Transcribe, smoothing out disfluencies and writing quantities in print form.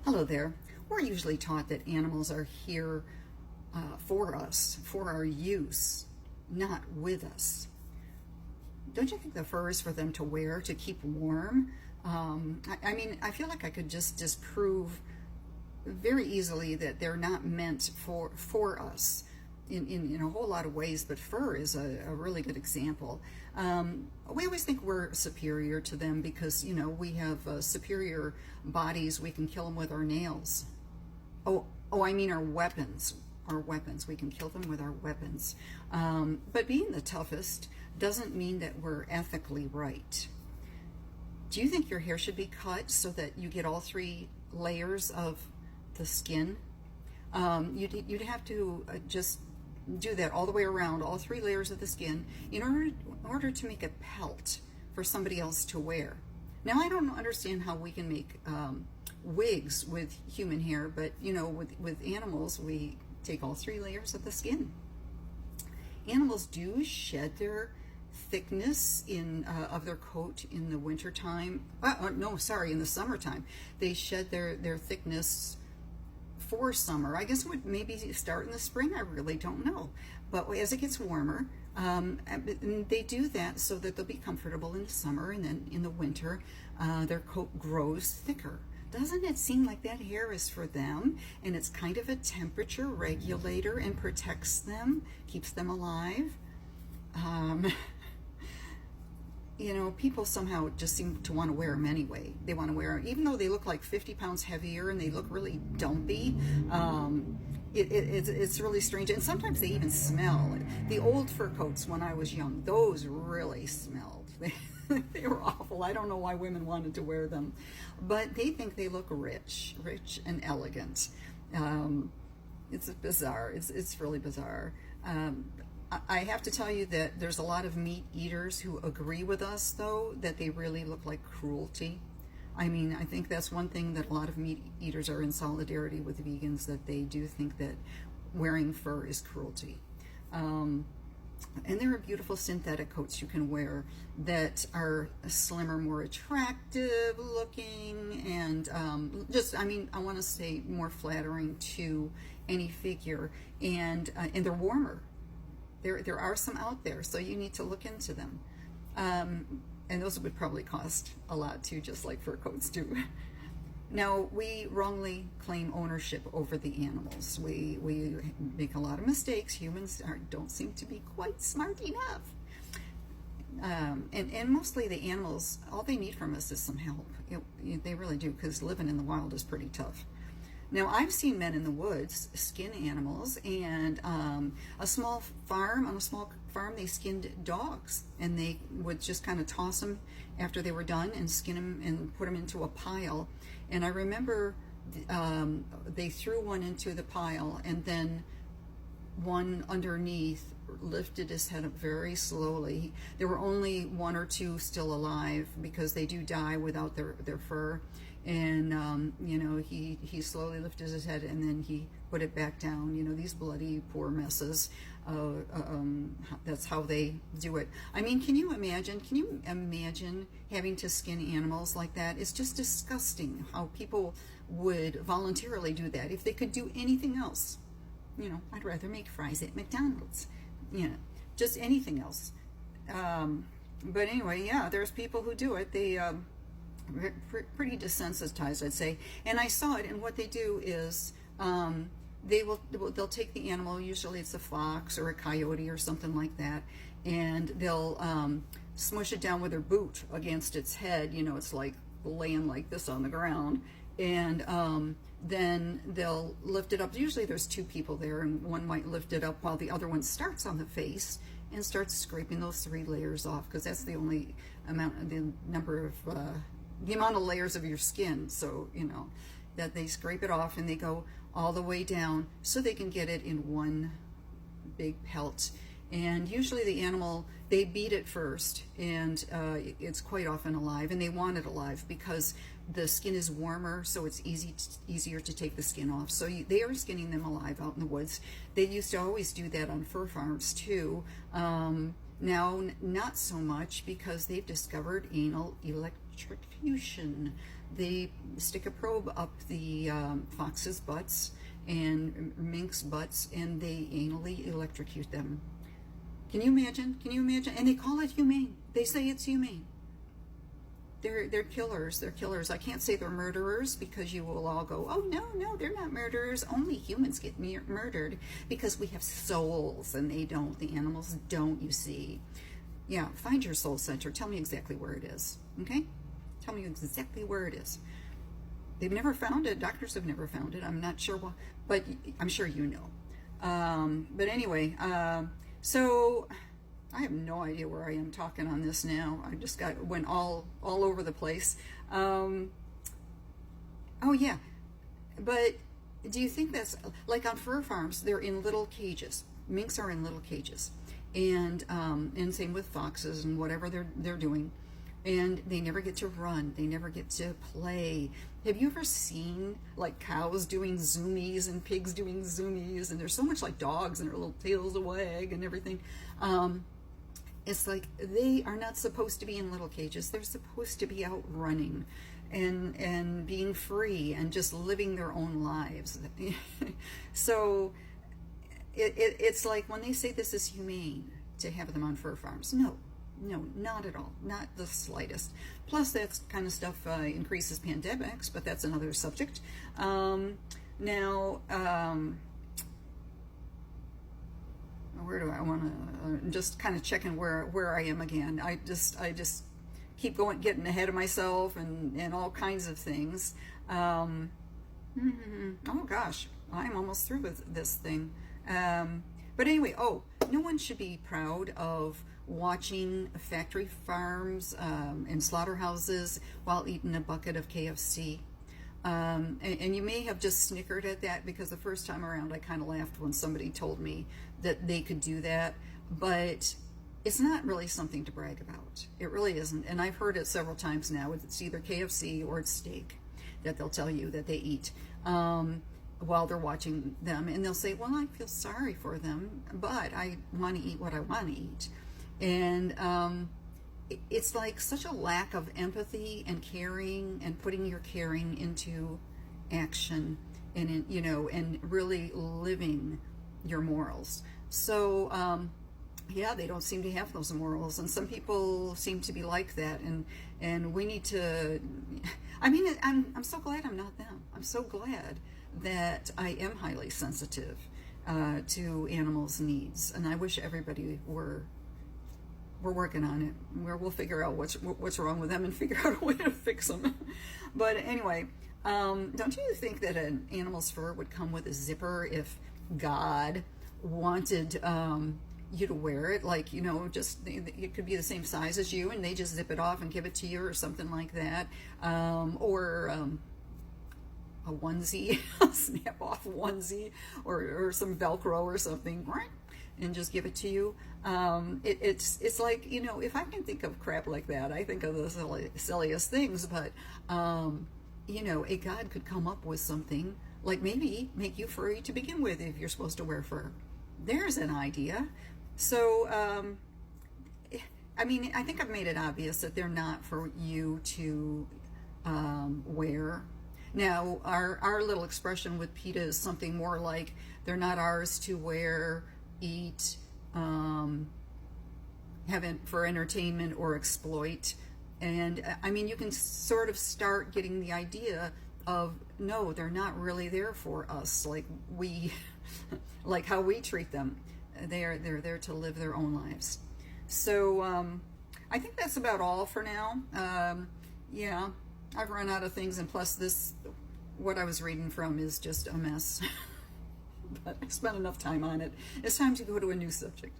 Hello there. We're usually taught that animals are here for us, for our use, not with us. Don't you think the fur is for them to wear, to keep warm? I feel like I could just disprove very easily that they're not meant for us in a whole lot of ways, but fur is a really good example. We always think we're superior to them because, we have superior bodies. We can kill them with our nails. I mean our weapons. Our weapons. We can kill them with our weapons. But being the toughest doesn't mean that we're ethically right. Do you think your hair should be cut so that you get all three layers of the skin? You'd have to just do that all the way around, all three layers of the skin, in order to make a pelt for somebody else to wear. Now, I don't understand how we can make wigs with human hair, but with animals, we take all three layers of the skin. Animals do shed their thickness of their coat in the wintertime. In the summertime. They shed their thickness for summer. I guess it would maybe start in the spring. I really don't know. But as it gets warmer, they do that so that they'll be comfortable in the summer, and then in the winter, their coat grows thicker. Doesn't it seem like that hair is for them, and it's kind of a temperature regulator and protects them, keeps them alive? People somehow just seem to want to wear them anyway. They want to wear them, even though they look like 50 pounds heavier and they look really dumpy. It's really strange. And sometimes they even smell. The old fur coats when I was young, those really smelled. They were awful. I don't know why women wanted to wear them. But they think they look rich and elegant. It's bizarre. It's really bizarre. I have to tell you that there's a lot of meat eaters who agree with us, though, that they really look like cruelty. I think that's one thing that a lot of meat eaters are in solidarity with vegans, that they do think that wearing fur is cruelty. And there are beautiful synthetic coats you can wear that are slimmer, more attractive looking, and I want to say more flattering to any figure, and they're warmer. There are some out there, so you need to look into them. And those would probably cost a lot too, just like fur coats do. Now, we wrongly claim ownership over the animals. We make a lot of mistakes. Humans don't seem to be quite smart enough. And mostly the animals, all they need from us is some help. They really do, because living in the wild is pretty tough. Now, I've seen men in the woods skin animals, and on a small farm, they skinned dogs, and they would just kind of toss them after they were done and skin them and put them into a pile. And I remember they threw one into the pile, and then one underneath lifted his head up very slowly. There were only one or two still alive because they do die without their fur. And he slowly lifted his head, and then he put it back down. These bloody poor messes. That's how they do it. Can you imagine having to skin animals like that? It's just disgusting how people would voluntarily do that if they could do anything else. I'd rather make fries at McDonald's. Just anything else. But anyway, yeah, there's people who do it. They pretty desensitized, I'd say. And I saw it, and what they do is they'll take the animal, usually it's a fox or a coyote or something like that, and they'll smush it down with their boot against its head. It's like laying like this on the ground, and then they'll lift it up. Usually there's two people there, and one might lift it up while the other one starts on the face and starts scraping those three layers off, because that's the only the amount of layers of your skin. So that they scrape it off, and they go all the way down so they can get it in one big pelt. And usually the animal, they beat it first, and it's quite often alive, and they want it alive because the skin is warmer, so it's easier to take the skin off. So they are skinning them alive out in the woods. They used to always do that on fur farms too. Now, not so much, because they've discovered anal electrocution. they stick a probe up the fox's butts and mink's butts, and they anally electrocute them. Can you imagine? Can you imagine? And they call it humane. They say it's humane. They're killers. They're killers. I can't say they're murderers, because you will all go, oh, no, they're not murderers. Only humans get murdered because we have souls and they don't. The animals don't, you see. Yeah, find your soul center. Tell me exactly where it is, okay? Tell me exactly where it is. They've never found it. Doctors have never found it. I'm not sure why, but I'm sure you know. But anyway, so I have no idea where I am talking on this now. I just went all over the place. Oh yeah, but do you think that's like on fur farms? They're in little cages. Minks are in little cages, and same with foxes and whatever they're doing, and they never get to run. They never get to play. Have you ever seen like cows doing zoomies and pigs doing zoomies? And there's so much like dogs and their little tails a wag and everything. It's like they are not supposed to be in little cages. They're supposed to be out running and being free and just living their own lives. So it's like when they say this is humane to have them on fur farms. No, not at all. Not the slightest. Plus, that kind of stuff increases pandemics, but that's another subject. Where do I want to just kind of checking where I am again. I just keep getting ahead of myself and all kinds of things. Oh gosh, I'm almost through with this thing. But anyway, no one should be proud of watching factory farms and slaughterhouses while eating a bucket of KFC. And you may have just snickered at that, because the first time around I kind of laughed when somebody told me that they could do that, but it's not really something to brag about. It really isn't. And I've heard it several times now. It's either KFC or it's steak that they'll tell you that they eat while they're watching them. And they'll say, well, I feel sorry for them, but I want to eat what I want to eat. And it's like such a lack of empathy and caring and putting your caring into action and and really living your morals. So yeah, they don't seem to have those morals, and some people seem to be like that, and we need to, I mean, I'm so glad I'm not them. I'm so glad that I am highly sensitive to animals' needs, and I wish everybody were. We're working on it. We'll figure out what's wrong with them and figure out a way to fix them. But anyway, don't you think that an animal's fur would come with a zipper if God wanted you to wear it? Like, just it could be the same size as you, and they just zip it off and give it to you, or something like that. Or a onesie, a snap off onesie, or some Velcro or something, right? And just give it to you. It's like, if I can think of crap like that, I think of the silliest things, but a God could come up with something like maybe make you furry to begin with if you're supposed to wear fur. There's an idea. So I mean, I think I've made it obvious that they're not for you to wear. Now, our little expression with PETA is something more like they're not ours to wear, eat, have for entertainment or exploit. And I mean, you can sort of start getting the idea of, no, they're not really there for us like like how we treat them. They're there to live their own lives. So I think that's about all for now. Yeah, I've run out of things, and plus what I was reading from is just a mess. But I spent enough time on it. It's time to go to a new subject.